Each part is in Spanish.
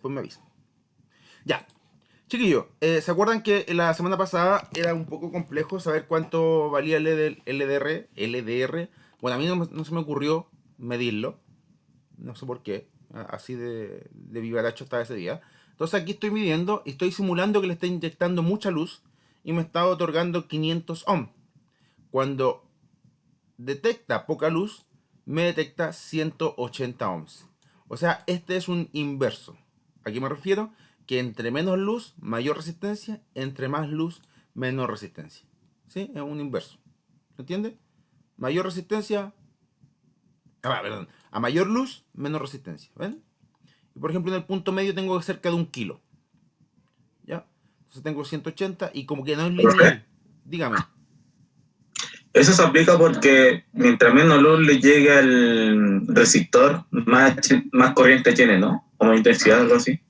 Pues me avisan. Ya. Chiquillo, ¿se acuerdan que la semana pasada era un poco complejo saber cuánto valía el LDR? LDR. Bueno, a mí no se me ocurrió medirlo. No sé por qué. Así de vivaracho estaba ese día. Entonces aquí estoy midiendo y estoy simulando que le está inyectando mucha luz y me está otorgando 500 ohm. Cuando detecta poca luz, me detecta 180 ohms. O sea, este es un inverso. ¿A qué me refiero? Que entre menos luz, mayor resistencia, entre más luz, menor resistencia. ¿Sí? Es un inverso. ¿Se entiende? Mayor resistencia, perdón, a mayor luz, menos resistencia. ¿Ven? Y por ejemplo, en el punto medio tengo cerca de 1 kilo. ¿Ya? Entonces tengo 180 y como que no es Profe, lineal. Dígame. eso se aplica porque mientras menos luz le llegue al resistor, más corriente tiene, ¿no? Como intensidad, algo así.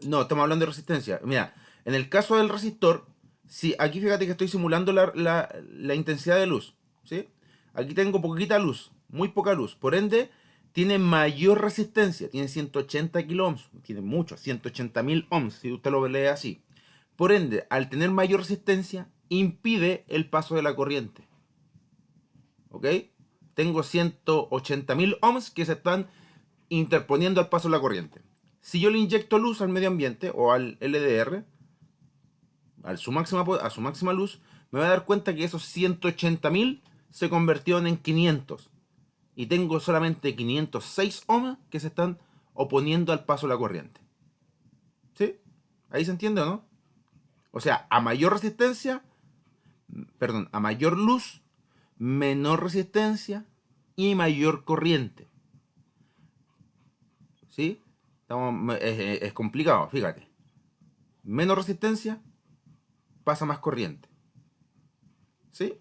No, estamos hablando de resistencia. Mira, en el caso del resistor, si aquí fíjate que estoy simulando la intensidad de luz, ¿sí? Aquí tengo poquita luz, muy poca luz. Por ende, tiene mayor resistencia, tiene 180 kilo ohms, tiene mucho, 180.000 ohms, si usted lo lee así. Por ende, al tener mayor resistencia, impide el paso de la corriente. ¿Ok? Tengo 180.000 ohms que se están interponiendo al paso de la corriente. Si yo le inyecto luz al medio ambiente o al LDR, a su máxima luz, me voy a dar cuenta que esos 180.000 se convirtieron en 500. Y tengo solamente 506 ohms que se están oponiendo al paso de la corriente. ¿Sí? ¿Ahí se entiende o no? O sea, a mayor resistencia, perdón, a mayor luz, menor resistencia y mayor corriente. ¿Sí? Es complicado, fíjate. Menos resistencia, pasa más corriente. ¿Sí?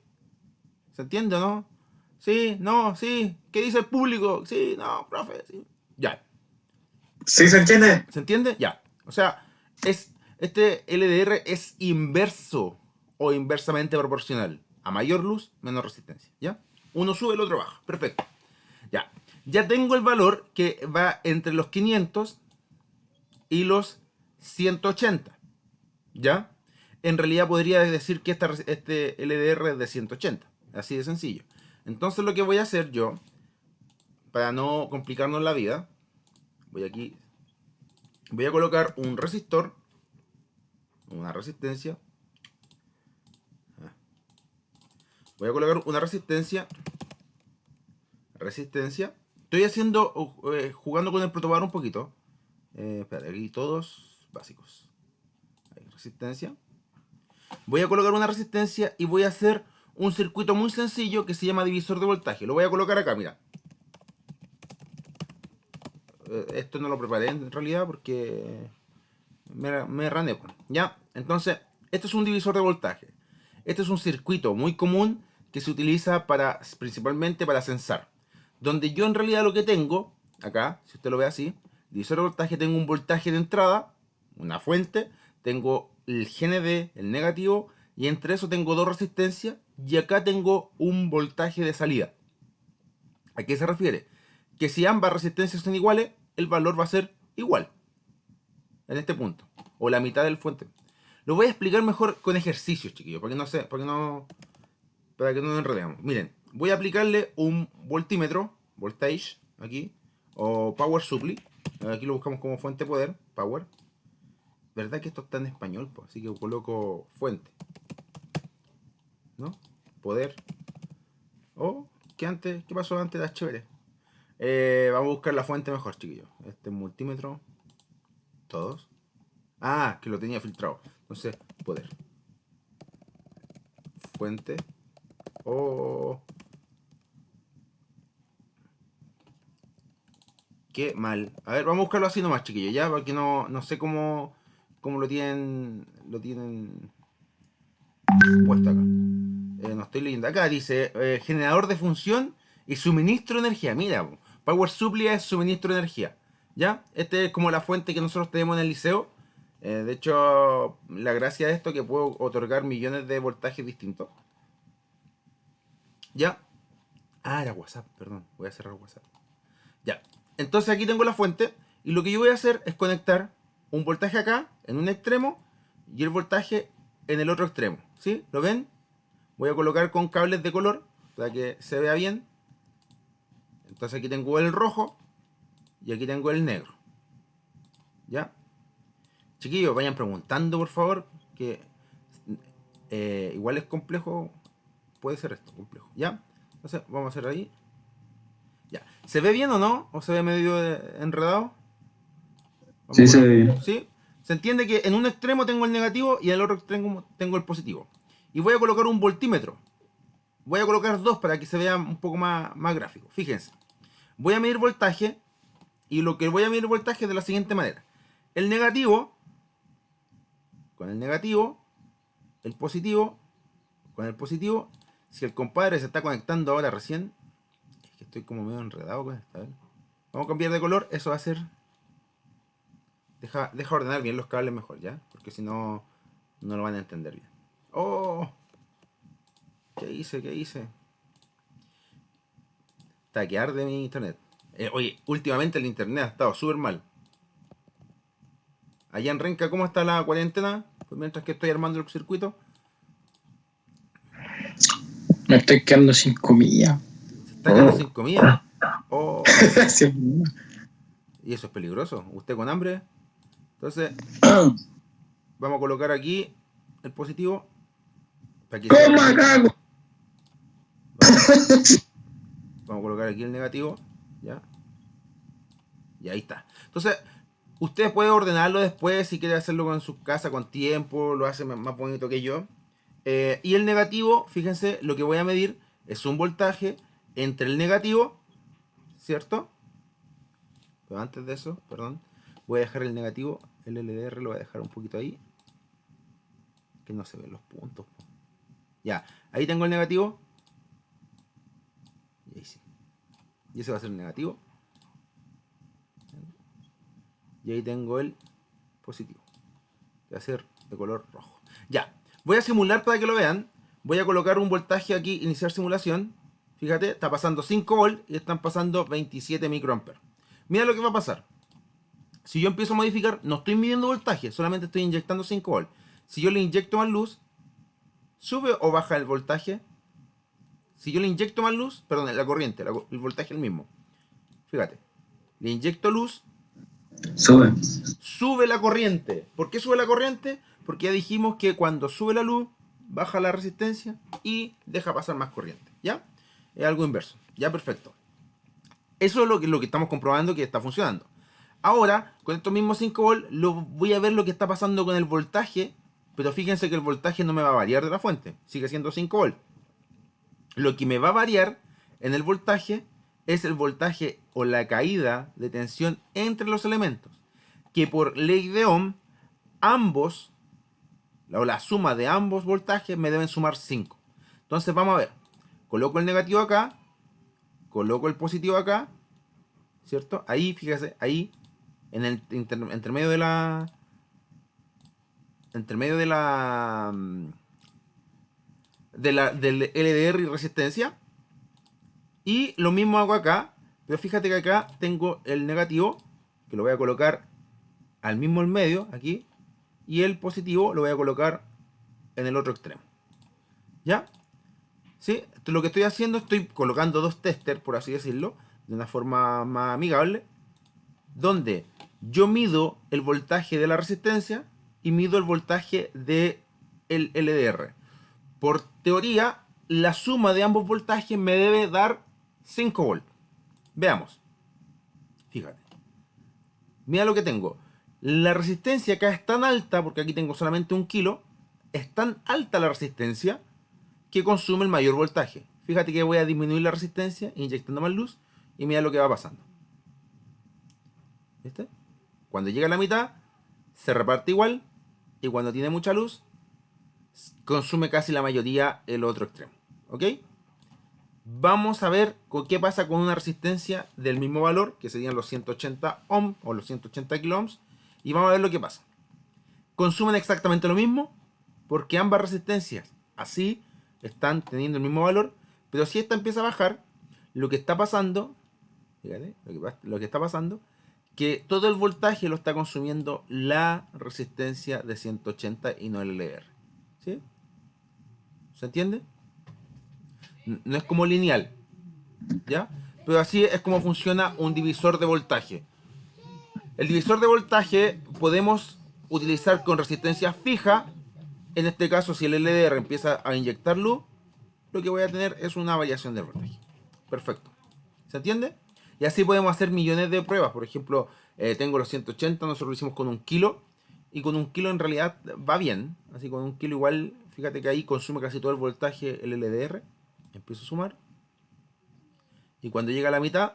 ¿Se entiende o no? Sí, no, sí. ¿Qué dice el público? Sí, no, profe, sí. Ya. ¿Sí se entiende? ¿Se entiende? Ya. O sea, este LDR es inverso o inversamente proporcional. A mayor luz, menos resistencia. ¿Ya? Uno sube, el otro baja. Perfecto. Ya. Ya tengo el valor que va entre los 500 y los 180. ¿Ya? En realidad podría decir que este LDR es de 180. Así de sencillo. Entonces lo que voy a hacer yo, para no complicarnos la vida, voy a colocar un resistor, una resistencia. Voy a colocar una resistencia. Estoy jugando con el protobar un poquito. Espera, aquí todos básicos. Ahí, resistencia. Voy a colocar una resistencia y voy a hacer un circuito muy sencillo que se llama divisor de voltaje. Lo voy a colocar acá, mira. Esto no lo preparé en realidad porque me errané. ¿Ya? Entonces, esto es un divisor de voltaje. Este es un circuito muy común que se utiliza principalmente para censar. Donde yo en realidad lo que tengo, acá, si usted lo ve así, divisor de voltaje, tengo un voltaje de entrada, una fuente, tengo el GND, el negativo, y entre eso tengo dos resistencias, y acá tengo un voltaje de salida. ¿A qué se refiere? Que si ambas resistencias son iguales, el valor va a ser igual en este punto, o la mitad del fuente. Lo voy a explicar mejor con ejercicios, chiquillos, para que no nos enredemos. Miren, voy a aplicarle un voltímetro, voltage, aquí, o power supply. Aquí lo buscamos como fuente de poder, power. ¿Verdad que esto está en español? Pues? Así que coloco fuente, ¿no? Poder. Oh, ¿qué pasó antes? Las chéveres. Vamos a buscar la fuente mejor, chiquillos. Este multímetro, todos. Ah, que lo tenía filtrado. Entonces, poder. Fuente. Oh, qué mal. A ver, vamos a buscarlo así nomás, chiquillos, ya, porque no sé cómo lo tienen puesto acá. No estoy leyendo. Acá dice generador de función y suministro de energía. Mira, Power Supply es suministro de energía. ¿Ya? Este es como la fuente que nosotros tenemos en el liceo. De hecho, la gracia de esto es que puedo otorgar millones de voltajes distintos. ¿Ya? Ah, era WhatsApp, perdón. Voy a cerrar WhatsApp. Ya. Entonces aquí tengo la fuente. Y lo que yo voy a hacer es conectar. un voltaje acá, en un extremo, y el voltaje en el otro extremo. ¿Sí? ¿Lo ven? Voy a colocar con cables de color para que se vea bien. Entonces aquí tengo el rojo y aquí tengo el negro. ¿Ya? Chiquillos, vayan preguntando por favor, que igual es complejo, puede ser esto, complejo. ¿Ya? Entonces vamos a hacer ahí. Ya. ¿Se ve bien o no? ¿O se ve medio enredado? Sí, Vamos se a ve bien. ¿Sí? Se entiende que en un extremo tengo el negativo y en el otro extremo tengo el positivo. Y voy a colocar un voltímetro. Voy a colocar dos para que se vea un poco más gráfico. Fíjense. Voy a medir voltaje. Y lo que voy a medir voltaje es de la siguiente manera. El negativo, con el negativo, el positivo, con el positivo. Si el compadre se está conectando ahora recién, es que estoy como medio enredado con esta. Vamos a cambiar de color, eso va a ser... Deja ordenar bien los cables mejor, ¿ya? Porque si no, no lo van a entender bien. ¡Oh! ¿Qué hice? ¿Qué hice? Está que arde mi internet. Oye, últimamente el internet ha estado súper mal. Allá en Renca, ¿cómo está la cuarentena? Pues mientras que estoy armando el circuito. Me estoy quedando sin comida. ¿Se está quedando sin comida? Oh, Sí. y eso es peligroso. ¿Usted con hambre? Entonces, vamos a colocar aquí el positivo. Para que se ¡Coma, cago! Vamos a colocar aquí el negativo. ¿Ya? Y ahí está. Entonces, usted puede ordenarlo después si quiere hacerlo en su casa con tiempo. Lo hace más bonito que yo. Y el negativo, fíjense, lo que voy a medir es un voltaje entre el negativo, ¿cierto? Pero antes de eso, perdón, voy a dejar el negativo, el LDR lo voy a dejar un poquito ahí. Que no se ven los puntos. Ya, ahí tengo el negativo. Y ahí sí. Y ese va a ser el negativo. Y ahí tengo el positivo. Que va a ser de color rojo. Ya, voy a simular para que lo vean. Voy a colocar un voltaje aquí, iniciar simulación. Fíjate, está pasando 5 volt y están pasando 27 microamperes. Mira lo que va a pasar. Si yo empiezo a modificar, no estoy midiendo voltaje, solamente estoy inyectando 5 volt. Si yo le inyecto más luz, ¿sube o baja el voltaje? Si yo le inyecto más luz, perdón, la corriente, el voltaje es el mismo. Fíjate, le inyecto luz, Sube. sube la corriente. ¿Por qué sube la corriente? Porque ya dijimos que cuando sube la luz, baja la resistencia y deja pasar más corriente. ¿Ya? Es algo inverso. Ya, perfecto. Eso es lo que estamos comprobando que está funcionando. Ahora, con estos mismos 5 volt, voy a ver lo que está pasando con el voltaje. Pero fíjense que el voltaje no me va a variar de la fuente. Sigue siendo 5 volt. Lo que me va a variar en el voltaje es el voltaje o la caída de tensión entre los elementos. Que por ley de Ohm, ambos, o la suma de ambos voltajes me deben sumar 5. Entonces vamos a ver. Coloco el negativo acá. Coloco el positivo acá. ¿Cierto? Ahí, fíjese, ahí. En el entre medio de la... Entre medio de la... del LDR y resistencia. Y lo mismo hago acá. Pero fíjate que acá tengo el negativo. Que lo voy a colocar al mismo en medio. Aquí. Y el positivo lo voy a colocar en el otro extremo. ¿Ya? ¿Sí? Lo que estoy haciendo, estoy colocando dos testers, por así decirlo, de una forma más amigable, donde yo mido el voltaje de la resistencia y mido el voltaje del LDR. Por teoría, la suma de ambos voltajes me debe dar 5 volts. Veamos. Fíjate. Mira lo que tengo. La resistencia acá es tan alta, porque aquí tengo solamente 1 kilo, es tan alta la resistencia que consume el mayor voltaje. Fíjate que voy a disminuir la resistencia inyectando más luz y mira lo que va pasando. ¿Viste? Cuando llega a la mitad se reparte igual y cuando tiene mucha luz consume casi la mayoría el otro extremo. ¿Ok? Vamos a ver qué pasa con una resistencia del mismo valor, que serían los 180 ohm o los 180 kilo ohms, y vamos a ver lo que pasa. Consumen exactamente lo mismo porque ambas resistencias así están teniendo el mismo valor, pero si esta empieza a bajar, lo que está pasando, fíjate, lo que está pasando, que todo el voltaje lo está consumiendo la resistencia de 180 y no el LDR. ¿Sí? ¿Se entiende? No es como lineal, ¿ya? Pero así es como funciona un divisor de voltaje. El divisor de voltaje podemos utilizar con resistencia fija. En este caso, si el LDR empieza a inyectar luz, lo que voy a tener es una variación del voltaje. Perfecto. ¿Se entiende? Y así podemos hacer millones de pruebas. Por ejemplo, tengo los 180, nosotros lo hicimos con 1 kilo. Y con 1 kilo en realidad va bien. Así con 1 kilo igual, fíjate que ahí consume casi todo el voltaje el LDR. Empiezo a sumar. Y cuando llega a la mitad,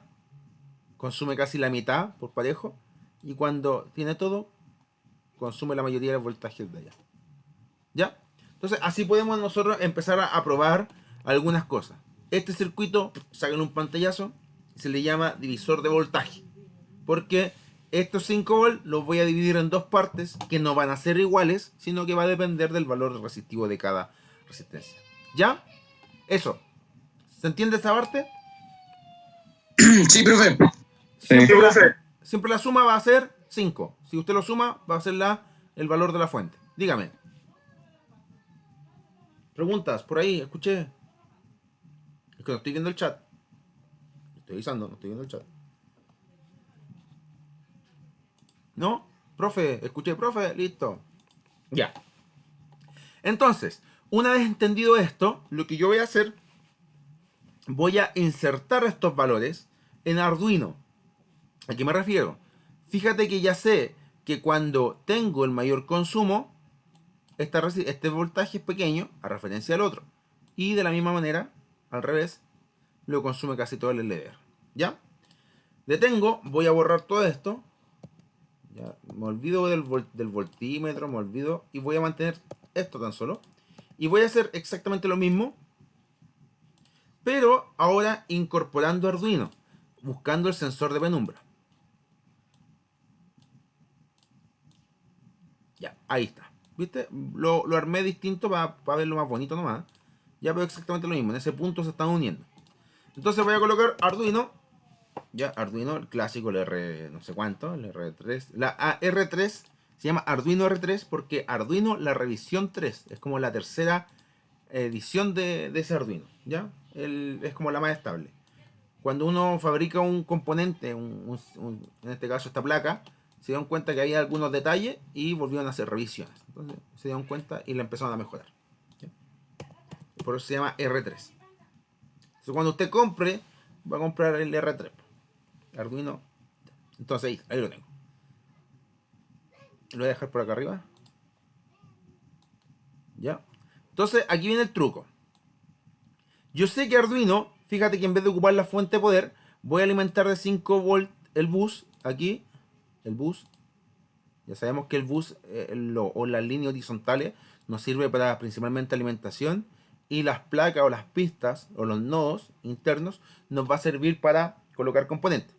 consume casi la mitad por parejo. Y cuando tiene todo, consume la mayoría del voltaje de allá. ¿Ya? Entonces así podemos nosotros empezar a probar algunas cosas. Este circuito, saquen un pantallazo, se le llama divisor de voltaje. Porque estos 5 volts los voy a dividir en dos partes que no van a ser iguales, sino que va a depender del valor resistivo de cada resistencia. ¿Ya? Eso. ¿Se entiende esa parte? Sí, profe. Siempre la suma va a ser 5. Si usted lo suma, va a ser el valor de la fuente. Dígame. Preguntas, por ahí, escuché. Es que no estoy viendo el chat. Estoy avisando, no estoy viendo el chat. ¿No? Profe, escuché, profe, listo. Ya. Entonces, una vez entendido esto, lo que yo voy a hacer, voy a insertar estos valores en Arduino. ¿A qué me refiero? Fíjate que ya sé que cuando tengo el mayor consumo, este voltaje es pequeño a referencia al otro. Y de la misma manera, al revés, lo consume casi todo el LDR. ¿Ya? Detengo, voy a borrar todo esto. Ya, me olvido del voltímetro, me olvido. Y voy a mantener esto tan solo. Y voy a hacer exactamente lo mismo, pero ahora incorporando Arduino, buscando el sensor de penumbra. Ya, ahí está. ¿Viste? Lo armé distinto para verlo más bonito nomás. Ya veo exactamente lo mismo. En ese punto se están uniendo. Entonces voy a colocar Arduino. Ya, Arduino, el clásico, el R no sé cuánto, el R3. La R3 se llama Arduino R3 porque Arduino, la revisión 3, es como la tercera edición de ese Arduino. ¿Ya? Es como la más estable. Cuando uno fabrica un componente, en este caso esta placa, se dieron cuenta que había algunos detalles y volvieron a hacer revisiones. Entonces se dieron cuenta y la empezaron a mejorar. ¿Sí? Por eso se llama R3. Entonces cuando usted compre, va a comprar el R3. Arduino. Entonces ahí lo tengo. Lo voy a dejar por acá arriba. ¿Ya? Entonces aquí viene el truco. Yo sé que Arduino, fíjate que en vez de ocupar la fuente de poder, voy a alimentar de 5 volts el bus. Aquí, el bus. Ya sabemos que el bus o las líneas horizontales nos sirve para principalmente alimentación. Y las placas o las pistas o los nodos internos nos va a servir para colocar componentes.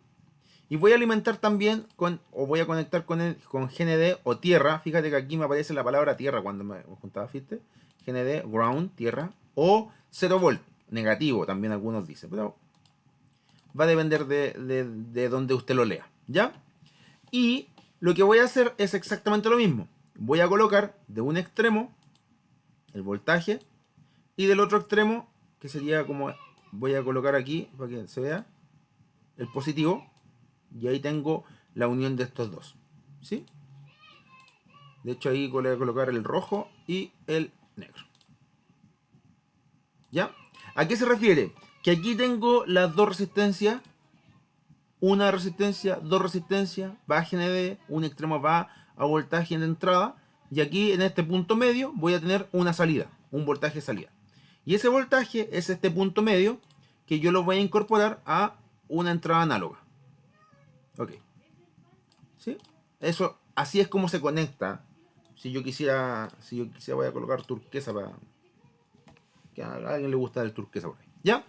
Y voy a alimentar también voy a conectar con GND o tierra. Fíjate que aquí me aparece la palabra tierra cuando me juntaba, ¿viste? GND, ground, tierra. O 0 volt, negativo, también algunos dicen. Pero va a depender de donde usted lo lea. ¿Ya? Y lo que voy a hacer es exactamente lo mismo. Voy a colocar de un extremo el voltaje. Y del otro extremo, que sería como... Voy a colocar aquí para que se vea el positivo. Y ahí tengo la unión de estos dos. ¿Sí? De hecho ahí voy a colocar el rojo y el negro. ¿Ya? ¿A qué se refiere? Que aquí tengo las dos resistencias. Una resistencia, dos resistencias. Va a GND, un extremo va a voltaje de entrada. Y aquí en este punto medio voy a tener una salida. Un voltaje de salida. Y ese voltaje es este punto medio que yo lo voy a incorporar a una entrada análoga. Ok. ¿Sí? Eso, así es como se conecta. Si yo quisiera voy a colocar turquesa para que a alguien le gusta el turquesa por ahí. ¿Ya?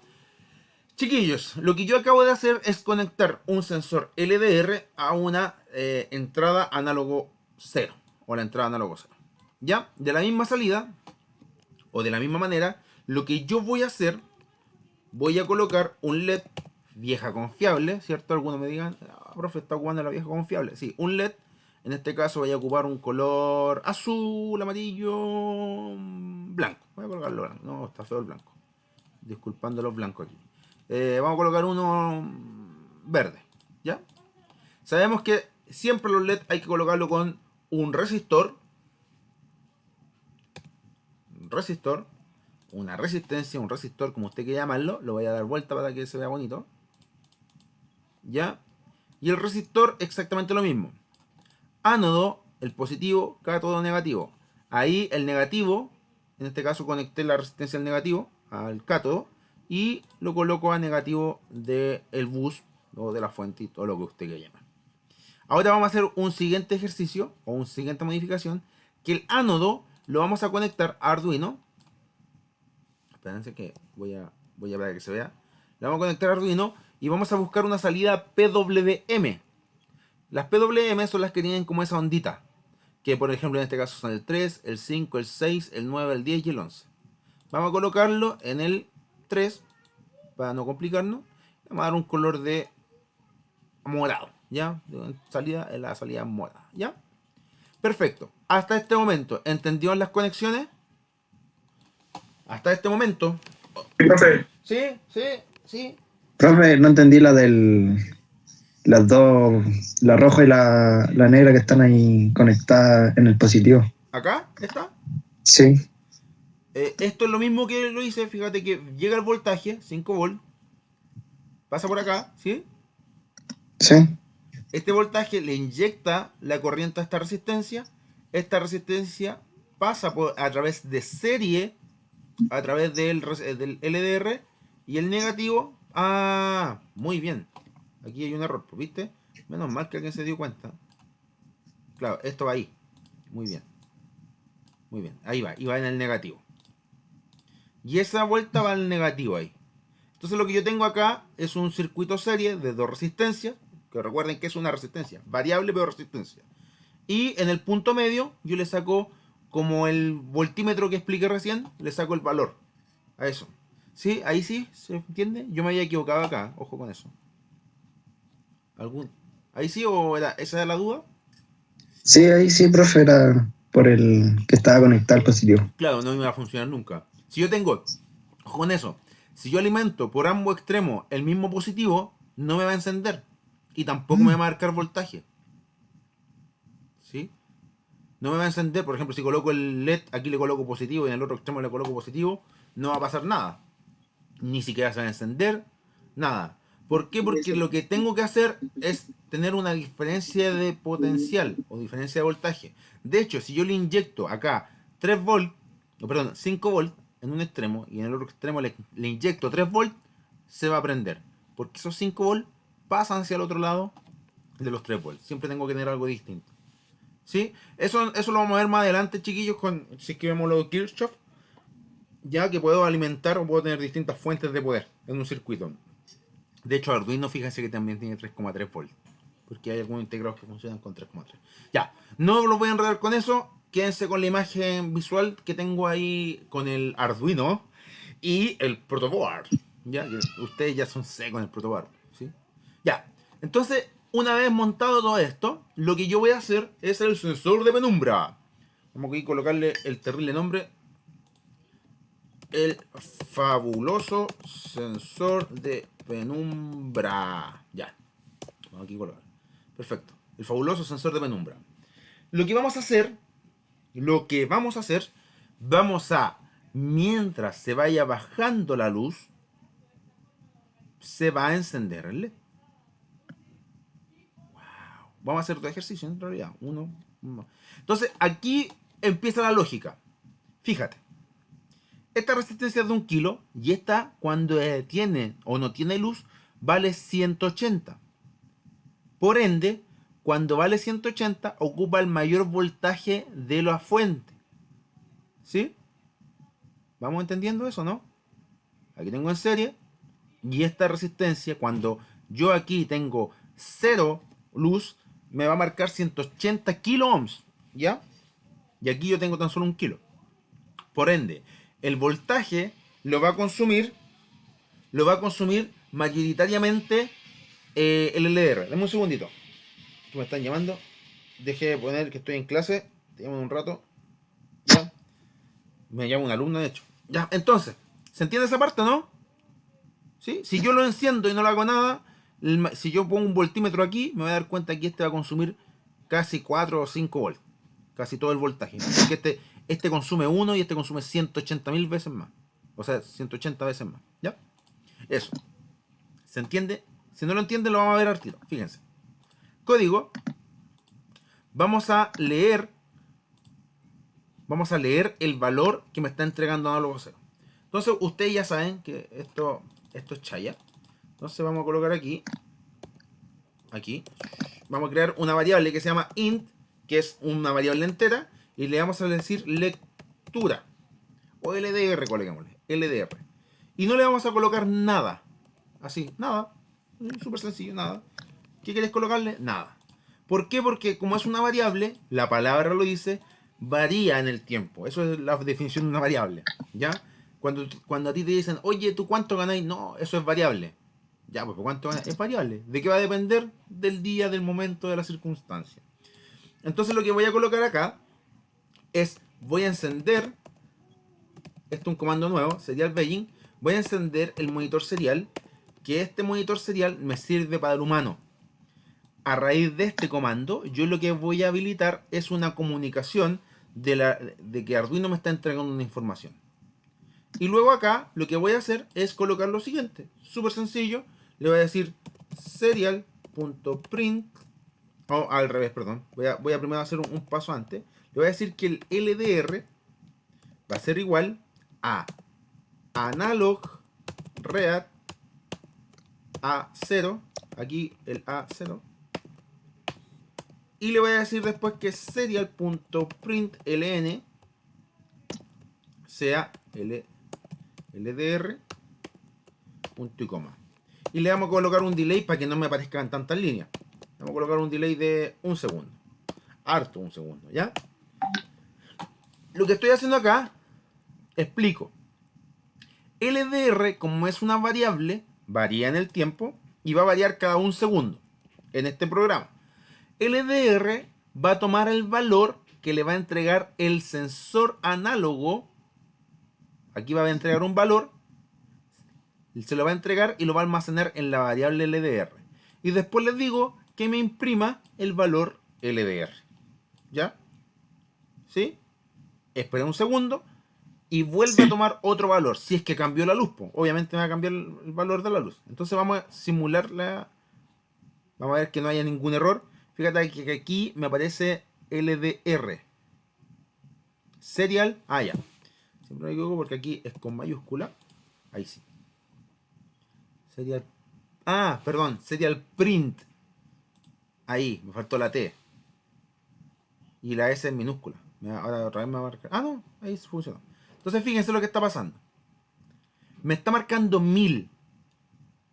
Chiquillos, lo que yo acabo de hacer es conectar un sensor LDR a una entrada análogo 0. O la entrada análogo 0. ¿Ya? De la misma salida, o de la misma manera, lo que yo voy a hacer, voy a colocar un LED vieja confiable, ¿cierto? Algunos me digan, profe, está ocupando la vieja confiable. Sí, un LED, en este caso voy a ocupar un color azul, amarillo, blanco. Voy a colocarlo blanco. No, está feo el blanco. Disculpando los blancos aquí. Vamos a colocar uno verde, ¿ya? Sabemos que siempre los LED hay que colocarlo con un resistor, una resistencia, un resistor, como usted quiera llamarlo. Lo voy a dar vuelta para que se vea bonito, ¿ya? Y el resistor exactamente lo mismo. Ánodo, el positivo, cátodo, negativo. Ahí el negativo, en este caso conecté la resistencia al negativo, al cátodo, y lo coloco a negativo del bus o de la fuente y todo lo que usted quiera llamar. Ahora vamos a hacer un siguiente ejercicio o una siguiente modificación, que el ánodo lo vamos a conectar a Arduino. Espérense que voy a ver que se vea. Lo vamos a conectar a Arduino y vamos a buscar una salida PWM. Las PWM son las que tienen como esa ondita, que por ejemplo en este caso son el 3, el 5, el 6, el 9, el 10 y el 11. Vamos a colocarlo en el 3 para no complicarnos. Vamos a dar un color de morado, ¿ya? Salida, en la salida morada, ¿ya? Perfecto. Hasta este momento, ¿entendió las conexiones? Hasta este momento. Sí, profe. Sí. Profe, no entendí las dos, la roja y la negra que están ahí conectadas en el positivo. ¿Acá? ¿Está? Sí, Esto es lo mismo que lo hice. Fíjate que llega el voltaje, 5 volts. Pasa por acá, ¿sí? sí. Este voltaje le inyecta la corriente a esta resistencia. Esta resistencia pasa a través de serie, a través del LDR, y el negativo. Ah, muy bien. Aquí hay un error, ¿viste? Menos mal que alguien se dio cuenta. Claro, esto va ahí. Muy bien. Ahí va. Y va en el negativo. Y esa vuelta va al negativo ahí. Entonces lo que yo tengo acá es un circuito serie de dos resistencias. Que recuerden que es una resistencia. Variable pero resistencia. Y en el punto medio yo le saco, como el voltímetro que expliqué recién, le saco el valor a eso. ¿Sí? Ahí sí, ¿se entiende? Yo me había equivocado acá. Ojo con eso. ¿Ahí sí o esa era la duda? Sí, ahí sí, profe, era por el que estaba conectado al positivo. Claro, no me va a funcionar nunca. Si yo tengo, ojo con eso, si yo alimento por ambos extremos el mismo positivo, no me va a encender. Y tampoco me va a marcar voltaje. ¿Sí? No me va a encender. Por ejemplo, si coloco el LED, aquí le coloco positivo y en el otro extremo le coloco positivo, no va a pasar nada. Ni siquiera se va a encender, nada. ¿Por qué? Porque lo que tengo que hacer es tener una diferencia de potencial o diferencia de voltaje. De hecho, si yo le inyecto acá 3 volts, perdón, 5 volts en un extremo y en el otro extremo le inyecto 3 volts, se va a prender. Porque esos 5 volts pasan hacia el otro lado de los 3 volts. Siempre tengo que tener algo distinto. ¿Sí? Eso lo vamos a ver más adelante, chiquillos, si es que vemos lo de Kirchhoff. Ya que puedo alimentar o puedo tener distintas fuentes de poder en un circuito. De hecho, Arduino, fíjense que también tiene 3,3 volts. Porque hay algunos integrados que funcionan con 3,3. Ya, no los voy a enredar con eso. Quédense con la imagen visual que tengo ahí con el Arduino y el protoboard. Ya, que ustedes ya son secos en el protoboard. ¿Sí? Ya, entonces, una vez montado todo esto, lo que yo voy a hacer es el sensor de penumbra. Vamos a colocarle el terrible nombre: el fabuloso sensor de penumbra. Ya. Vamos aquí a colocar. Perfecto. El fabuloso sensor de penumbra. Lo que vamos a hacer, vamos a, mientras se vaya bajando la luz, se va a encender el LED. Wow. Vamos a hacer otro ejercicio en realidad. Uno. Entonces, aquí empieza la lógica. Fíjate. Esta resistencia es de 1 kilo y esta, cuando tiene o no tiene luz, vale 180. Por ende, cuando vale 180, ocupa el mayor voltaje de la fuente. ¿Sí? ¿Vamos entendiendo eso, no? Aquí tengo en serie. Y esta resistencia, cuando yo aquí tengo 0 luz, me va a marcar 180 kilo ohms. ¿Ya? Y aquí yo tengo tan solo 1 kilo. Por ende, el voltaje lo va a consumir mayoritariamente el LDR. Dame un segundito. Que me están llamando. Deje de poner que estoy en clase. Te llamo en un rato. Ya. Me llama una alumna, de hecho. Ya, entonces, ¿se entiende esa parte, no? ¿Sí? Si yo lo enciendo y no le hago nada, si yo pongo un voltímetro aquí, me voy a dar cuenta que este va a consumir casi 4 o 5 volts. Casi todo el voltaje. Porque este consume 1 y este consume 180.000 veces más. O sea, 180 veces más. ¿Ya? Eso. ¿Se entiende? Si no lo entiende, lo vamos a ver al tiro. Fíjense. Código. Vamos a leer el valor que me está entregando análogo 0. Entonces, ustedes ya saben que esto es chaya. Entonces, vamos a colocar aquí. Vamos a crear una variable que se llama int, que es una variable entera, y le vamos a decir lectura. O LDR, coloquémosle. LDR. Y no le vamos a colocar nada. Así, nada. Súper sencillo, nada. ¿Qué quieres colocarle? Nada. ¿Por qué? Porque como es una variable, la palabra lo dice, varía en el tiempo. Eso es la definición de una variable. ¿Ya? Cuando a ti te dicen, oye, ¿tú cuánto ganáis? No, eso es variable. Ya, pues ¿cuánto ganáis? Es variable. ¿De qué va a depender? Del día, del momento, de la circunstancia. Entonces lo que voy a colocar acá es, voy a encender, esto es un comando nuevo, serial Baying, voy a encender el monitor serial, que este monitor serial me sirve para el humano. A raíz de este comando, yo lo que voy a habilitar es una comunicación de que Arduino me está entregando una información. Y luego acá, lo que voy a hacer es colocar lo siguiente. Súper sencillo. Le voy a decir serial.print. O al revés, perdón. Voy a primero hacer un paso antes. Le voy a decir que el LDR va a ser igual a analog read A0. Aquí el A0. Y le voy a decir después que serial.println sea LDR punto y coma. Y le vamos a colocar un delay para que no me aparezcan tantas líneas. Vamos a colocar un delay de 1 segundo. Harto 1 segundo, ¿ya? Lo que estoy haciendo acá, explico. LDR, como es una variable, varía en el tiempo y va a variar cada 1 segundo en este programa. LDR va a tomar el valor que le va a entregar el sensor análogo. Aquí va a entregar un valor, se lo va a entregar y lo va a almacenar en la variable LDR. Y después les digo que me imprima el valor LDR. ¿Ya? ¿Sí? Espera un segundo y vuelve a tomar otro valor. Si es que cambió la luz, pues, obviamente va a cambiar el valor de la luz. Entonces vamos a simular vamos a ver que no haya ningún error. Fíjate que aquí me aparece LDR. Serial. Ya. Siempre me equivoco porque aquí es con mayúscula. Ahí sí. Serial. Perdón. Serial print. Ahí. Me faltó la T. Y la S en minúscula. Ahora otra vez me va a marcar. No. Ahí funcionó. Entonces fíjense lo que está pasando. Me está marcando 1000.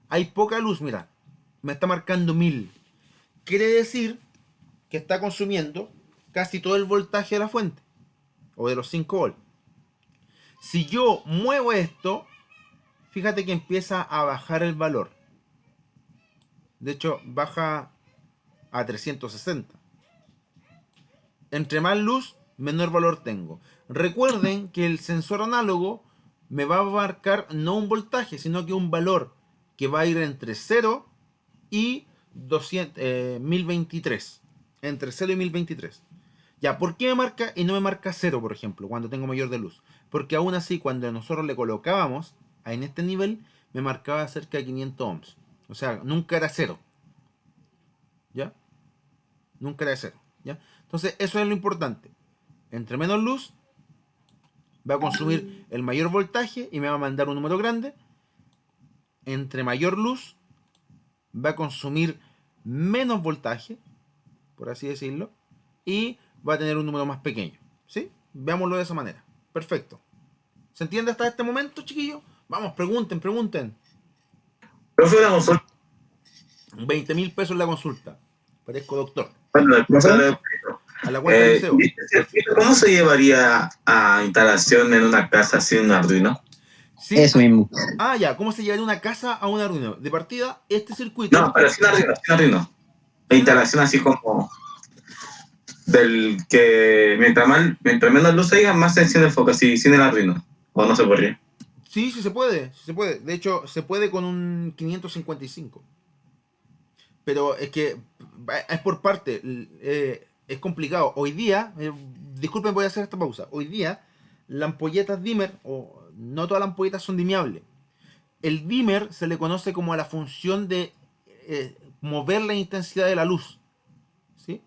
Hay poca luz, mira. Me está marcando 1000. Quiere decir que está consumiendo casi todo el voltaje de la fuente. O de los 5 volts. Si yo muevo esto, fíjate que empieza a bajar el valor. De hecho, baja a 360. Entre más luz, menor valor tengo. Recuerden que el sensor análogo me va a marcar no un voltaje, sino que un valor que va a ir entre 0 y 1023. Entre 0 y 1023. Ya, ¿por qué me marca y no me marca 0, por ejemplo, cuando tengo mayor de luz? Porque aún así, cuando nosotros le colocábamos en este nivel, me marcaba cerca de 500 ohms. O sea, nunca era 0. ¿Ya? Nunca era 0. ¿Ya? Entonces, eso es lo importante. Entre menos luz, va a consumir el mayor voltaje y me va a mandar un número grande. Entre mayor luz, va a consumir menos voltaje, por así decirlo, y va a tener un número más pequeño. ¿Sí? Veámoslo de esa manera. Perfecto. ¿Se entiende hasta este momento, chiquillos? Vamos, pregunten. Profe, la consulta. 20.000 pesos la consulta. Parezco doctor. Bueno, A la cuenta del liceo. ¿Cómo se llevaría a instalación en una casa sin un Arduino? ¿Sí? Eso mismo. Ya, ¿cómo se llevaría una casa a un Arduino? De partida, este circuito... No, pero sin Arduino, sin Arduino. La ¿Sí? instalación así como del que mientras menos luz haya, más se enciende el foco, así sin el Arduino. O no se podría. Sí, sí se puede, sí se puede. De hecho, se puede con un 555. Pero es que es por parte. Es complicado. Hoy día, disculpen, voy a hacer esta pausa. Hoy día, las ampolletas dimmer, o no todas las ampolletas son dimeables. El dimmer se le conoce como a la función de mover la intensidad de la luz. ¿Sí?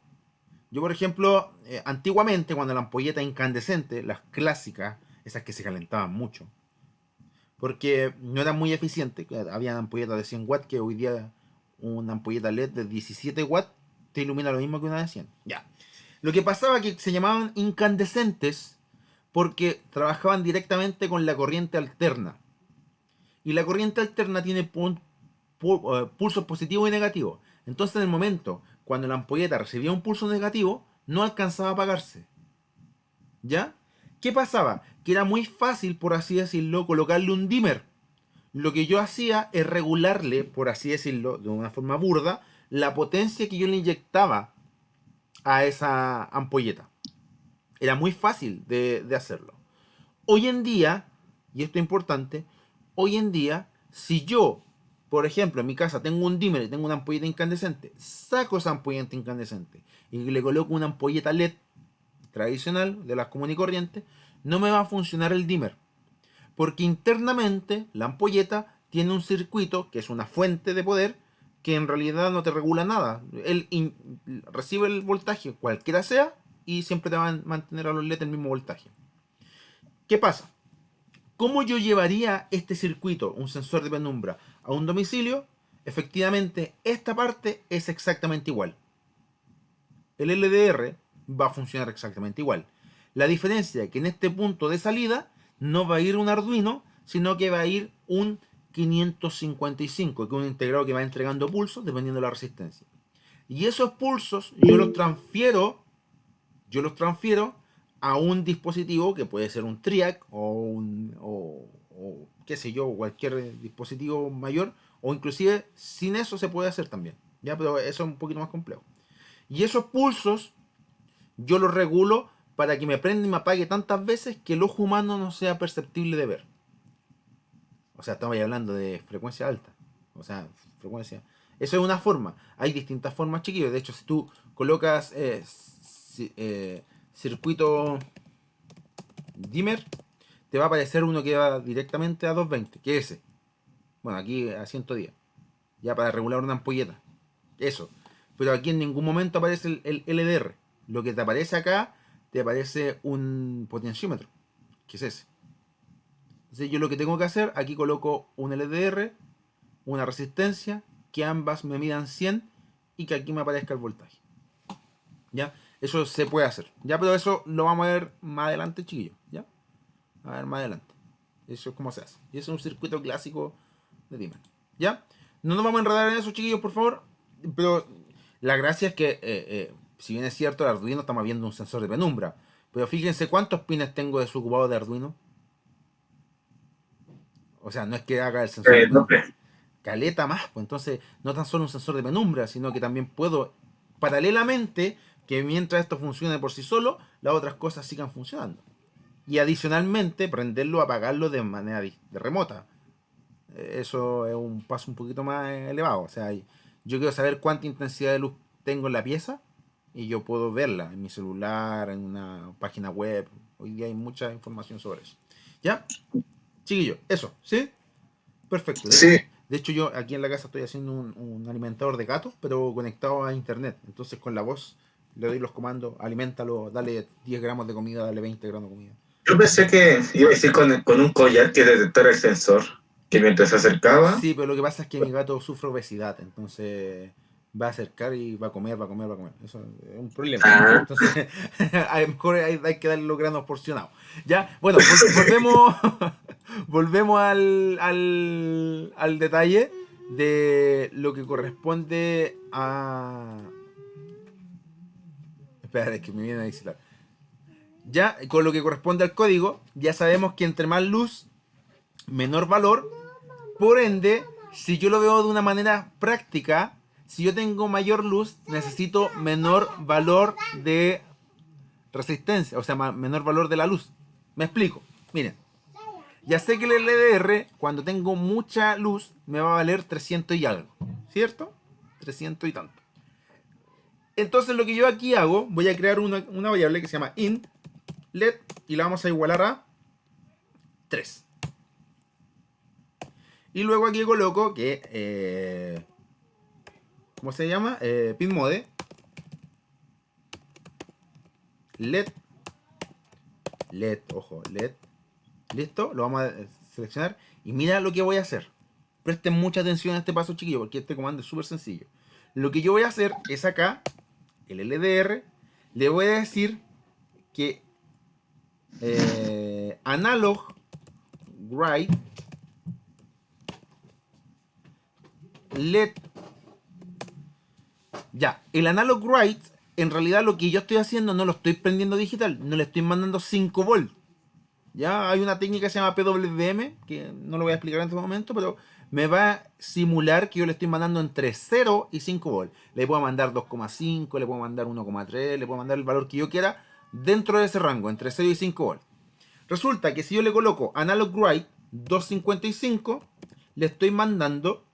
Yo, por ejemplo, antiguamente, cuando la ampolleta incandescente, las clásicas, esas que se calentaban mucho, porque no eran muy eficientes, había ampolletas de 100 watts que hoy día una ampolleta LED de 17 watts te ilumina lo mismo que una de 100. Ya. Lo que pasaba es que se llamaban incandescentes porque trabajaban directamente con la corriente alterna. Y la corriente alterna tiene pulsos positivos y negativos. Entonces, en el momento cuando la ampolleta recibía un pulso negativo, no alcanzaba a apagarse. ¿Ya? ¿Qué pasaba? Que era muy fácil, por así decirlo, colocarle un dimmer. Lo que yo hacía es regularle, por así decirlo, de una forma burda, la potencia que yo le inyectaba a esa ampolleta. Era muy fácil de hacerlo. Hoy en día, y esto es importante, hoy en día, si yo, por ejemplo, en mi casa tengo un dimmer y tengo una ampolleta incandescente, saco esa ampolleta incandescente y le coloco una ampolleta LED tradicional de las comunes y corrientes, no me va a funcionar el dimmer. Porque internamente la ampolleta tiene un circuito que es una fuente de poder que en realidad no te regula nada. Él recibe el voltaje cualquiera sea y siempre te va a mantener a los LED el mismo voltaje. ¿Qué pasa? ¿Cómo yo llevaría este circuito, un sensor de penumbra, a un domicilio? Efectivamente, esta parte es exactamente igual. El LDR va a funcionar exactamente igual. La diferencia es que en este punto de salida no va a ir un Arduino, sino que va a ir un 555, que es un integrado que va entregando pulsos dependiendo de la resistencia. Y esos pulsos yo los transfiero a un dispositivo que puede ser un TRIAC o qué sé yo, cualquier dispositivo mayor, o inclusive sin eso se puede hacer también. Ya, pero eso es un poquito más complejo. Y esos pulsos yo los regulo para que me prenda y me apague tantas veces que el ojo humano no sea perceptible de ver. O sea, estamos hablando de frecuencia alta. O sea, frecuencia. Eso es una forma. Hay distintas formas, chiquillos. De hecho, si tú colocas circuito dimmer, te va a aparecer uno que va directamente a 220, que es ese. Bueno, aquí a 110. Ya para regular una ampolleta. Eso. Pero aquí en ningún momento aparece el LDR. Lo que te aparece acá, te aparece un potenciómetro, que es ese. Entonces yo lo que tengo que hacer, aquí coloco un LDR, una resistencia, que ambas me midan 100 y que aquí me aparezca el voltaje. ¿Ya? Eso se puede hacer. ¿Ya? Pero eso lo vamos a ver más adelante, chiquillos. ¿Ya? A ver más adelante. Eso es como se hace. Y eso es un circuito clásico de Dimmer. ¿Ya? No nos vamos a enredar en eso, chiquillos, por favor. Pero la gracia es que, si bien es cierto, el Arduino estamos viendo un sensor de penumbra. Pero fíjense cuántos pines tengo desocupado de Arduino. O sea, no es que haga el sensor de No penumbra. sé. Caleta más. Pues entonces, no tan solo un sensor de penumbra, sino que también puedo, paralelamente, que mientras esto funcione por sí solo, las otras cosas sigan funcionando. Y adicionalmente, prenderlo, apagarlo de manera de remota. Eso es un paso un poquito más elevado. O sea, yo quiero saber cuánta intensidad de luz tengo en la pieza y yo puedo verla en mi celular, en una página web. Hoy día hay mucha información sobre eso. ¿Ya? Chiquillo, eso, ¿sí? Perfecto. Sí, De hecho, yo aquí en la casa estoy haciendo un alimentador de gatos, pero conectado a internet. Entonces, con la voz le doy los comandos, aliméntalo, dale 10 gramos de comida, dale 20 gramos de comida. yo pensé que iba a decir con un collar que detectara el sensor, que mientras se acercaba, Sí, pero lo que pasa es que mi gato sufre obesidad, entonces va a acercar y va a comer, va a comer, va a comer. Eso es un problema. ah, Entonces, a lo mejor hay que darle los granos porcionados. Ya, bueno, volvemos, volvemos al detalle de lo que corresponde a... Espera, es que me vienen a visitar. Ya, con lo que corresponde al código, ya sabemos que entre más luz menor valor. Por ende, si yo lo veo de una manera práctica, si yo tengo mayor luz, necesito menor valor de resistencia, o sea, menor valor de la luz. Me explico. Miren, ya sé que el LDR, cuando tengo mucha luz, me va a valer 300 y algo, ¿cierto? 300 y tanto. Entonces lo que yo aquí hago, voy a crear una variable que se llama int LED y la vamos a igualar a 3. Y luego aquí coloco que, ¿cómo se llama? Pin mode LED, ojo, LED. Listo, lo vamos a seleccionar. Y mira lo que voy a hacer. Presten mucha atención a este paso, chiquillo, porque este comando es súper sencillo. Lo que yo voy a hacer es acá, el LDR, le voy a decir que analog write LED. Ya, el analog write, en realidad lo que yo estoy haciendo no lo estoy prendiendo digital, no le estoy mandando 5 volts. Ya hay una técnica que se llama PWM, que no lo voy a explicar en este momento, pero me va a simular que yo le estoy mandando entre 0 y 5 volts. Le puedo mandar 2,5, le puedo mandar 1,3, le puedo mandar el valor que yo quiera dentro de ese rango, entre 0 y 5 volts. Resulta que si yo le coloco analog write 255, le estoy mandando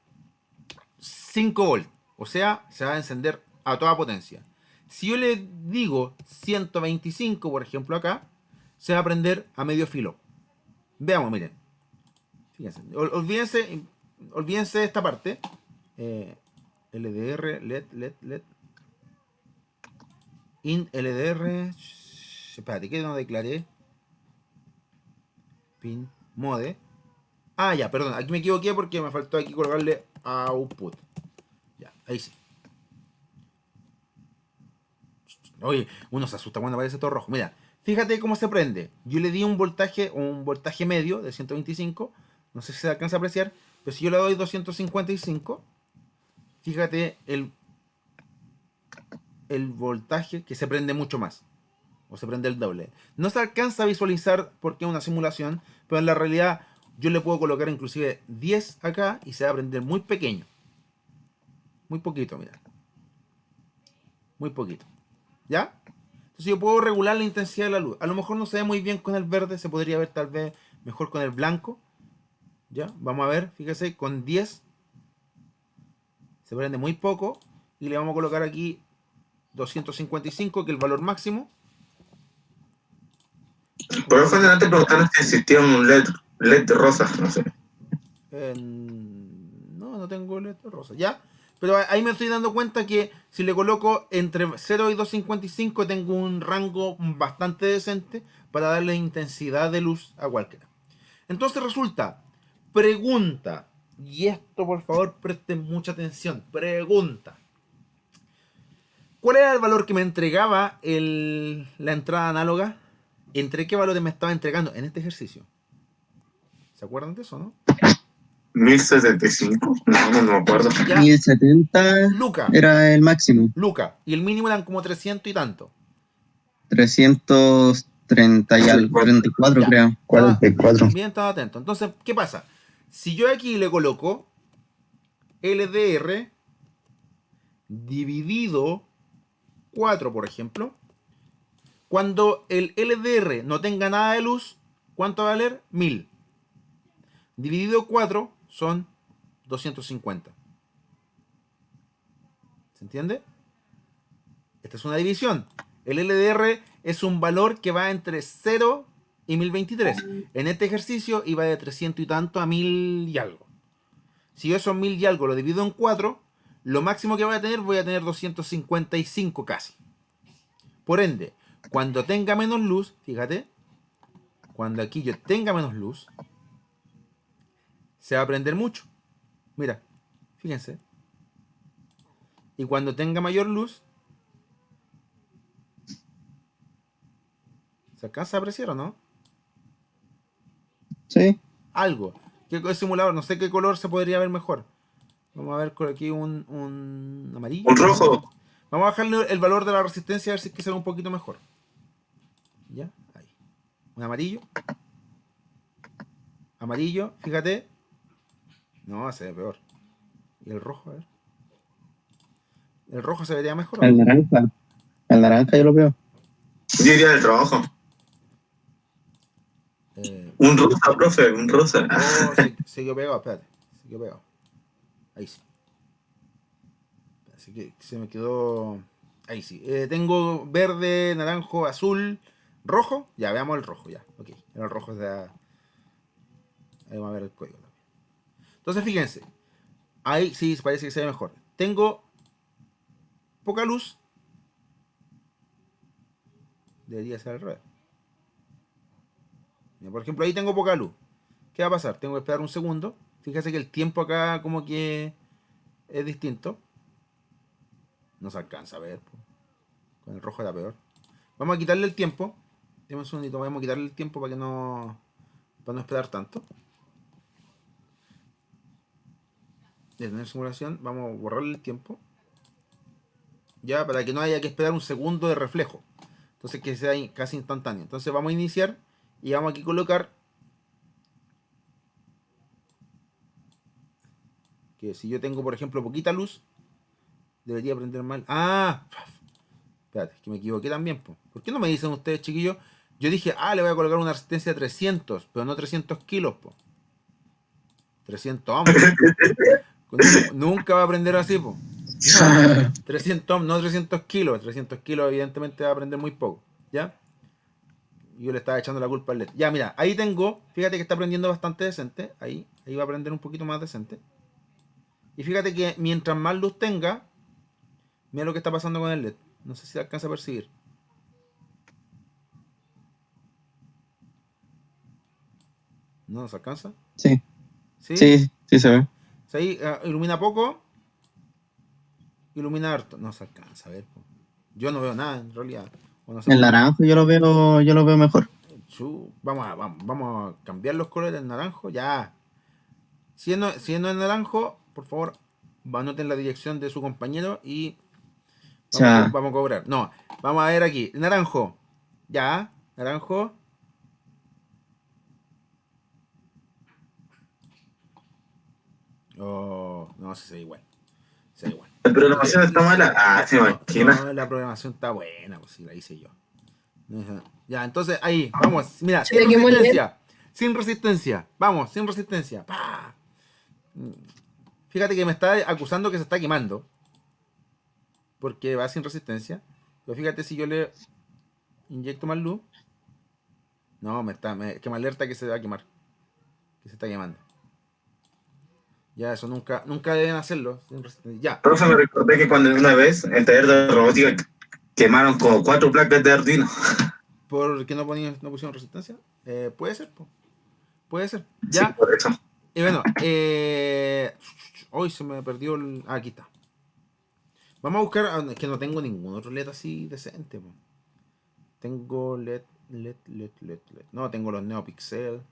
5 volts. O sea, se va a encender a toda potencia. Si yo le digo 125, por ejemplo, acá, se va a prender a medio filo. Veamos, miren. Fíjense. Olvídense de esta parte. LDR, LED. Int LDR. Espérate, ¿qué no declaré? Pin mode. Ah, ya, perdón. Aquí me equivoqué porque me faltó aquí colocarle output. Ya, ahí sí. Oye, uno se asusta cuando aparece todo rojo. Mira, fíjate cómo se prende. Yo le di un voltaje medio de 125. No sé si se alcanza a apreciar. Pero si yo le doy 255, fíjate el voltaje que se prende mucho más. O se prende el doble. No se alcanza a visualizar porque es una simulación. Pero en la realidad yo le puedo colocar inclusive 10 acá y se va a prender muy pequeño. Muy poquito, mira. Muy poquito. ¿Ya? Entonces yo puedo regular la intensidad de la luz. A lo mejor no se ve muy bien con el verde, se podría ver tal vez mejor con el blanco. ¿Ya? Vamos a ver, fíjese, con 10 se prende muy poco. Y le vamos a colocar aquí 255, que es el valor máximo. Por eso antes preguntaron si existía un LED rosa, no sé. No tengo LED rosa. ¿Ya? Pero ahí me estoy dando cuenta que si le coloco entre 0 y 255 tengo un rango bastante decente para darle intensidad de luz a cualquiera. Entonces resulta, pregunta, y esto por favor presten mucha atención, pregunta. ¿Cuál era el valor que me entregaba la entrada análoga? ¿Entre qué valores me estaba entregando en este ejercicio? ¿Se acuerdan de eso, no? 1075, no me acuerdo. Ya. 1070 Luca. era el máximo. Luca. Y el mínimo eran como 300 y tanto. 330 y algo, 34 Ya. creo. 44. Bien, estaba atento. Entonces, ¿qué pasa? Si yo aquí le coloco LDR dividido 4, por ejemplo, cuando el LDR no tenga nada de luz, ¿cuánto va a valer? 1000. Dividido 4 son 250. ¿Se entiende? Esta es una división. El LDR es un valor que va entre 0 y 1023. En este ejercicio iba de 300 y tanto a 1000 y algo. Si yo esos 1000 y algo lo divido en 4, lo máximo que voy a tener 255 casi. Por ende, cuando tenga menos luz, fíjate, cuando aquí yo tenga menos luz, se va a prender mucho. Mira, fíjense. Y cuando tenga mayor luz, ¿se alcanza a apreciar o no? Sí. Algo. ¿Qué simulador? No sé qué color se podría ver mejor. Vamos a ver por aquí un amarillo. Un rojo. Vamos a bajarle el valor de la resistencia a ver si es que se ve un poquito mejor. ¿Ya? Ahí. Un amarillo. Amarillo, fíjate. No, se ve peor. ¿Y el rojo? A ver. ¿El rojo se vería mejor o El no? naranja. El naranja yo lo veo. Yo diría el rojo. Un rosa, profe, un rosa. Oh, se quedó pegado, espérate. Se quedó pegado. Ahí sí. Así que se me quedó. Ahí sí. Tengo verde, naranjo, azul, rojo. Ya, veamos el rojo, ya. Ok. El rojo es de. Ahí vamos a ver el código también. Entonces, fíjense. Ahí sí parece que se ve mejor. Tengo poca luz. Debería ser al revés. Mira, por ejemplo, ahí tengo poca luz. ¿Qué va a pasar? Tengo que esperar un segundo. Fíjense que el tiempo acá como que es distinto. No se alcanza a ver. Po. Con el rojo era peor. Vamos a quitarle el tiempo. Deme un segundito. Vamos a quitarle el tiempo para que no. Para no esperar tanto. Detener simulación. Vamos a borrarle el tiempo. Ya, para que no haya que esperar un segundo de reflejo. Entonces que sea casi instantáneo. Entonces vamos a iniciar. Y vamos aquí a colocar. Que si yo tengo, por ejemplo, poquita luz. Debería prender mal. ¡Ah! Espérate, que me equivoqué también. Po. ¿Por qué no me dicen ustedes, chiquillos? Yo dije, le voy a colocar una resistencia de 300, pero no 300 kilos. Po. 300 ohms. Nunca va a aprender así. Po. No, 300 ohms, no 300 kilos. 300 kilos evidentemente va a aprender muy poco. ¿Ya? Y yo le estaba echando la culpa al LED. Ya, mira, ahí tengo. Fíjate que está aprendiendo bastante decente. Ahí va a aprender un poquito más decente. Y fíjate que mientras más luz tenga, mira lo que está pasando con el LED. No sé si se alcanza a percibir. ¿No se alcanza? Sí. ¿Sí? Sí se ve. O sea, ahí ilumina poco, ilumina harto. No se alcanza a ver. Po. Yo no veo nada en realidad. O no sé El por qué. naranjo yo lo veo mejor. Vamos a cambiar los colores del naranjo. Ya. Siendo el naranjo, por favor, anoten la dirección de su compañero y Ya. vamos a cobrar. No, vamos a ver aquí. Naranjo. Ya. Naranjo. Oh, no, se ve igual. Se ve igual. La programación está mala. Se imagina. No, la programación está buena, pues si la hice yo. Ya, entonces ahí, vamos. Mira, sin resistencia. Sin resistencia. Vamos, sin resistencia. ¡Pah! Fíjate que me está acusando que se está quemando. Porque va sin resistencia. Pero fíjate si yo le inyecto más luz. No, que me alerta que se va a quemar. Que se está quemando. Ya, eso nunca deben hacerlo. Sin resistencia. Ya. Profe, me recordé que cuando una vez en el taller de robótica quemaron como 4 placas de Arduino. ¿Por qué no pusieron resistencia? Puede ser, po. Puede ser. Sí, Ya. por eso. Y bueno, hoy se me perdió el. Aquí está. Vamos a buscar. Es que no tengo ningún otro LED así decente. Po. Tengo LED. No, tengo los NeoPixel.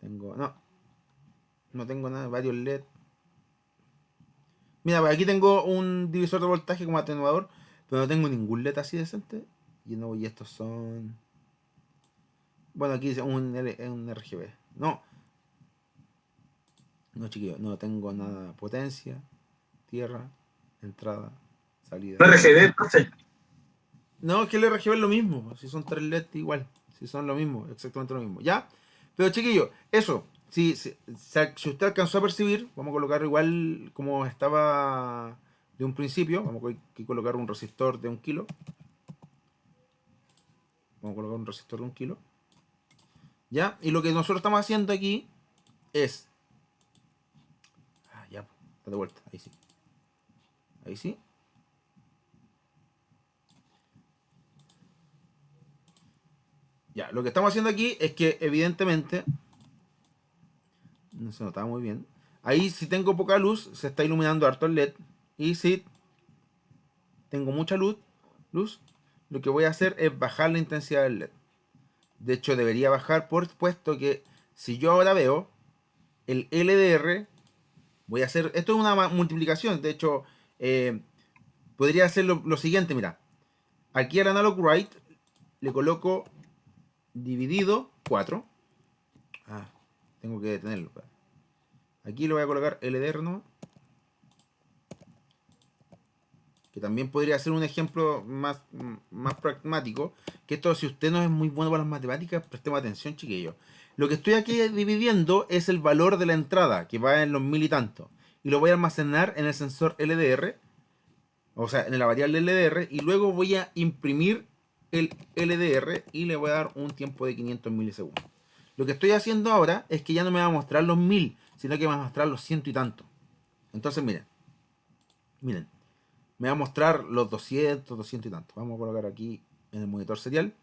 No tengo nada. Varios LED. Mira, pues aquí tengo un divisor de voltaje como atenuador. Pero no tengo ningún LED así decente. Y estos son. Bueno, aquí dice un RGB. No, chiquillo, no tengo nada. Potencia, tierra, entrada, salida. No RGB, profe. No, es que el RGB es lo mismo. Si son 3 LED igual. Si son lo mismo, exactamente lo mismo. ¿Ya? Pero chiquillo, eso. Si usted alcanzó a percibir, vamos a colocar igual como estaba de un principio. Vamos a colocar un resistor de 1 kilo. Vamos a colocar un resistor de 1 kilo. ¿Ya? Y lo que nosotros estamos haciendo aquí es. Ya, está de vuelta. Ahí sí. Ahí sí. Ya, lo que estamos haciendo aquí es que evidentemente. No se notaba muy bien. Ahí si tengo poca luz, se está iluminando harto el LED. Y si tengo mucha luz, lo que voy a hacer es bajar la intensidad del LED. De hecho, debería bajar puesto que si yo ahora veo el LDR, voy a hacer. Esto es una multiplicación. De hecho, podría hacer lo siguiente. Mira, aquí al analog write le coloco dividido 4. Tengo que detenerlo. Aquí le voy a colocar LDR, ¿no? Que también podría ser un ejemplo más pragmático. Que esto, si usted no es muy bueno para las matemáticas, prestemos atención, chiquillos. Lo que estoy aquí dividiendo es el valor de la entrada, que va en los mil y tantos. Y lo voy a almacenar en el sensor LDR, o sea, en la variable LDR, y luego voy a imprimir el LDR y le voy a dar un tiempo de 500 milisegundos. Lo que estoy haciendo ahora es que ya no me va a mostrar los 1000, sino que me va a mostrar los ciento y tanto. Entonces, miren, me va a mostrar los 200 y tanto. Vamos a colocar aquí en el monitor serial.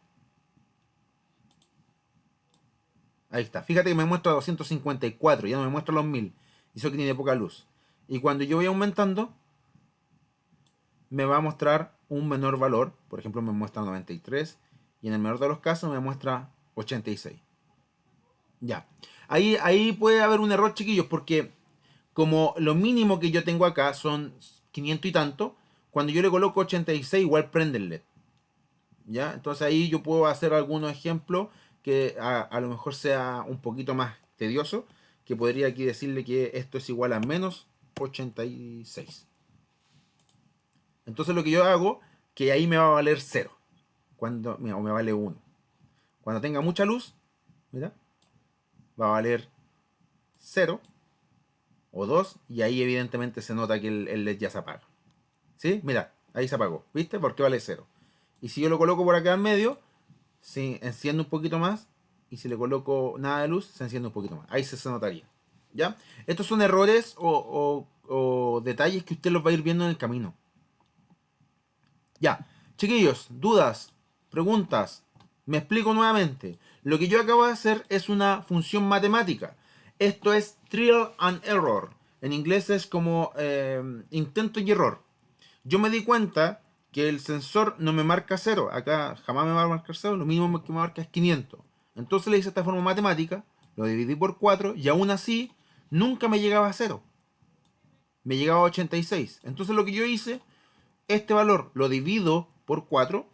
Ahí está. Fíjate que me muestra 254, ya no me muestra los 1000. Y eso que tiene poca luz. Y cuando yo voy aumentando, me va a mostrar un menor valor. Por ejemplo, me muestra 93. Y en el menor de los casos me muestra 86. Ya. Ahí puede haber un error, chiquillos, porque como lo mínimo que yo tengo acá son 500 y tanto, cuando yo le coloco 86 igual prende el LED. ¿Ya? Entonces ahí yo puedo hacer algunos ejemplos que a lo mejor sea un poquito más tedioso, que podría aquí decirle que esto es igual a menos 86. Entonces lo que yo hago, que ahí me va a valer 0. Cuando, mira, o me vale 1. Cuando tenga mucha luz, mira, va a valer 0 o 2, y ahí evidentemente se nota que el LED ya se apaga. ¿Sí? Mira, ahí se apagó. ¿Viste? Porque vale 0. Y si yo lo coloco por acá en medio, se enciende un poquito más. Y si le coloco nada de luz, se enciende un poquito más. Ahí se notaría. ¿Ya? Estos son errores o detalles que usted los va a ir viendo en el camino. Ya. Chiquillos, dudas, preguntas. Me explico nuevamente. Lo que yo acabo de hacer es una función matemática. Esto es trial and error. En inglés es como intento y error. Yo me di cuenta que el sensor no me marca 0. Acá jamás me va a marcar 0. Lo mínimo que me marca es 500. Entonces le hice esta forma matemática. Lo dividí por 4. Y aún así, nunca me llegaba a 0. Me llegaba a 86. Entonces lo que yo hice, este valor lo divido por 4.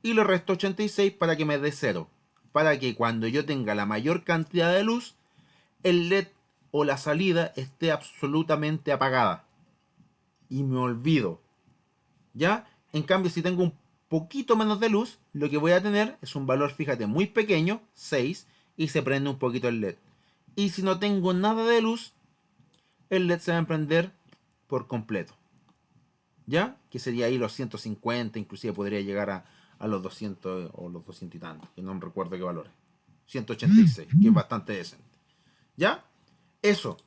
Y le resto 86 para que me dé 0. Para que cuando yo tenga la mayor cantidad de luz, el LED o la salida esté absolutamente apagada. Y me olvido. ¿Ya? En cambio, si tengo un poquito menos de luz, lo que voy a tener es un valor, fíjate, muy pequeño, 6, y se prende un poquito el LED. Y si no tengo nada de luz, el LED se va a prender por completo. ¿Ya? Que sería ahí los 150, inclusive podría llegar a los 200 o los 200 y tantos, que no me recuerdo qué valores. 186, que es bastante decente. ¿Ya? Eso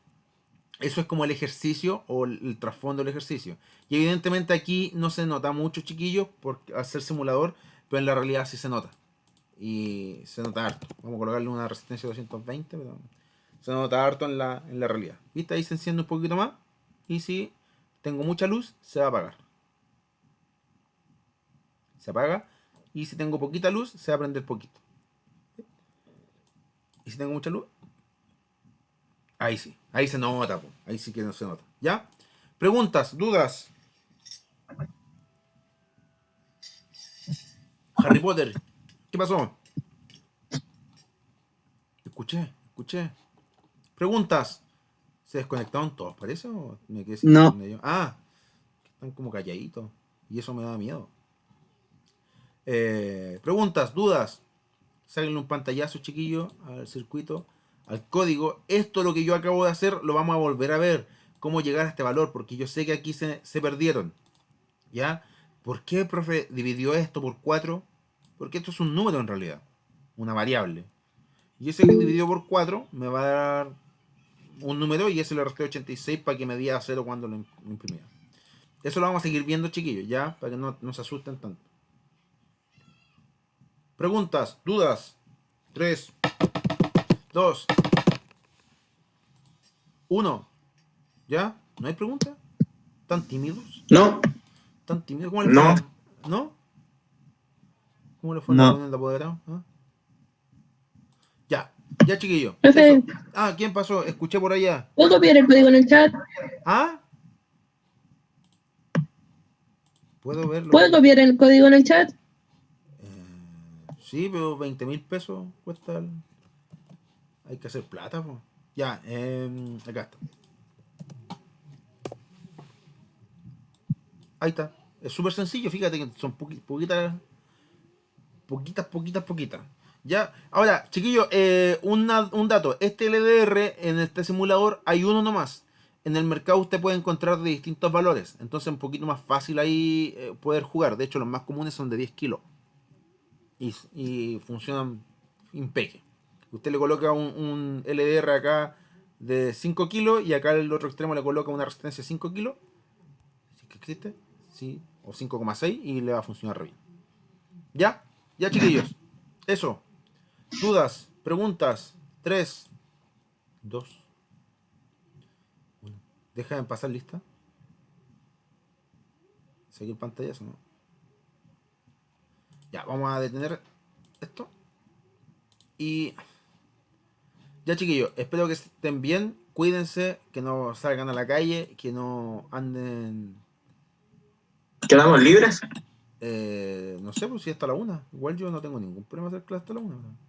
es como el ejercicio o el trasfondo del ejercicio. Y evidentemente aquí no se nota mucho, chiquillos, por hacer simulador, pero en la realidad sí se nota. Y se nota harto. Vamos a colocarle una resistencia de 220, pero se nota harto en la realidad. ¿Viste? Ahí se enciende un poquito más. Y si tengo mucha luz, se va a apagar. Se apaga. Y si tengo poquita luz, se va a prender poquito. Y si tengo mucha luz, ahí sí. Ahí se nota. Ahí sí que no se nota. ¿Ya? Preguntas, dudas. Harry Potter, ¿qué pasó? Escuché. Preguntas. ¿Se desconectaron todos, parece? ¿O me quedé sin No. medio? Ah, están como calladitos. Y eso me da miedo. Preguntas, dudas. Sáquenle un pantallazo, chiquillo, al circuito, al código. Esto, lo que yo acabo de hacer, lo vamos a volver a ver. Cómo llegar a este valor, porque yo sé que aquí se perdieron. ¿Ya? ¿Por qué, profe, dividió esto por 4? Porque esto es un número en realidad. Una variable. Y ese que dividido por 4 me va a dar un número, y ese le resté 86 para que me diera 0 cuando lo imprimía. Eso lo vamos a seguir viendo, chiquillos, ¿ya? Para que no se asusten tanto. Preguntas, dudas. 3, 2, 1. ¿Ya? ¿No hay preguntas? ¿Tan tímidos? No. ¿Tan tímidos? ¿Cómo le fue? No. ¿No? ¿Cómo le fue en la No. reunión de apoderado? ¿Ah? Ya, chiquillo. Profe, Eso. Ah, ¿quién pasó? Escuché por allá. ¿puedo copiar el código en el chat? ¿Ah? ¿Puedo verlo? ¿Puedo copiar el código en el chat? Sí, pero 20.000 pesos cuesta. Hay que hacer plata, po. Ya, acá está. Ahí está. Es súper sencillo, fíjate que son poquitas. Ya, ahora, chiquillos, un dato. Este LDR en este simulador hay uno nomás. En el mercado usted puede encontrar de distintos valores. Entonces es un poquito más fácil ahí poder jugar. De hecho, los más comunes son de 10 kilos. Y funcionan impeque. Usted le coloca un LDR acá de 5 kilos y acá al otro extremo le coloca una resistencia de 5 kilos. Si es que existe. Sí. O 5,6 y le va a funcionar re bien. ¿Ya? Ya, chiquillos. Eso. Dudas, preguntas. 3, 2, 1. Deja de pasar lista. Seguir pantallas o no. Ya, vamos a detener esto. Y ya, chiquillos, espero que estén bien. Cuídense, que no salgan a la calle, que no anden. ¿Quedamos libres? No sé, pues si hasta la 1. Igual yo no tengo ningún problema hacer clase hasta la 1.